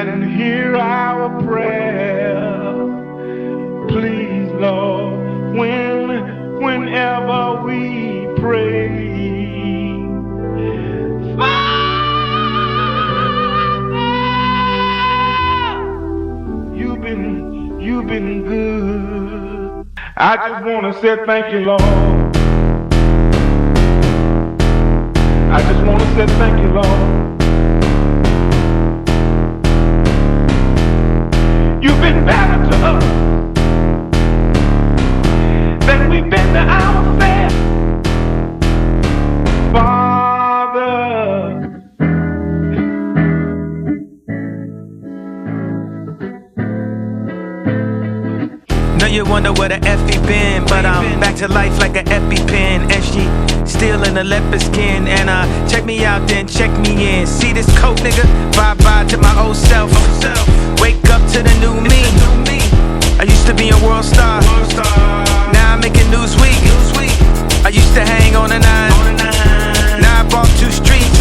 and hear our prayer. Please, Lord, whenever we pray. Father, you've been good. I just want to say thank you, Lord. I just want to say thank you, Lord. You've been better to us than we've been to ourselves, Father. Know you wonder where the F he been, but I'm back to life like an EpiPen. And she still in a leopard skin. And check me out, then check me in. See this coat, nigga? Bye-bye to my old self. Wake up to the new me. I used to be a world star. Now I'm making Newsweek. I used to hang on a 9. Now I bought 2 streets.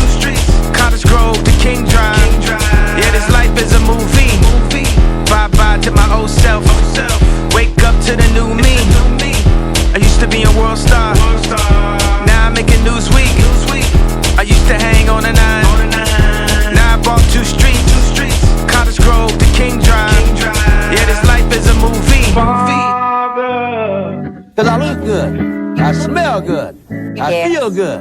Cottage Grove to King Drive. Yeah, this life is a movie. Bye-bye to my old self. Wake up to the new me. I used to be a world star. Now I'm making Newsweek. I used to hang on a 9. Now I bought 2 streets. Cottage Grove to King Drive. Yeah, this life is a movie. Cause I look good, I smell good, I feel good,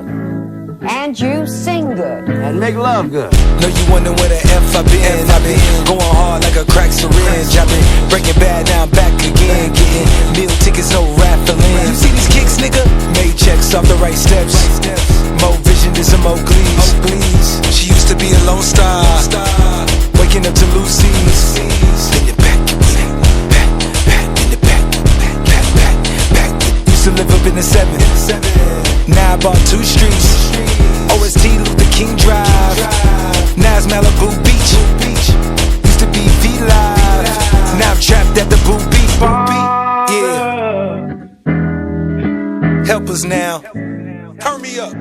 and you sing good, and make love good. Know you wonder where the F I been. I been going hard like a crack syringe. I been breaking bad, now I'm back again. Getting meal tickets, no raffling. You see these kicks, nigga? Made checks off the right steps. More vision than some Oakleys. She used to be a lone star, waking up to Lucy's. In the back, back, in the back, back. Used to live up in the 7. Now I bought 2 streets. OST Luther King Drive. Now it's Malibu Beach. Used to be V-Live. Now I'm trapped at the Boo Beat. Yeah. Help us now. Turn me up.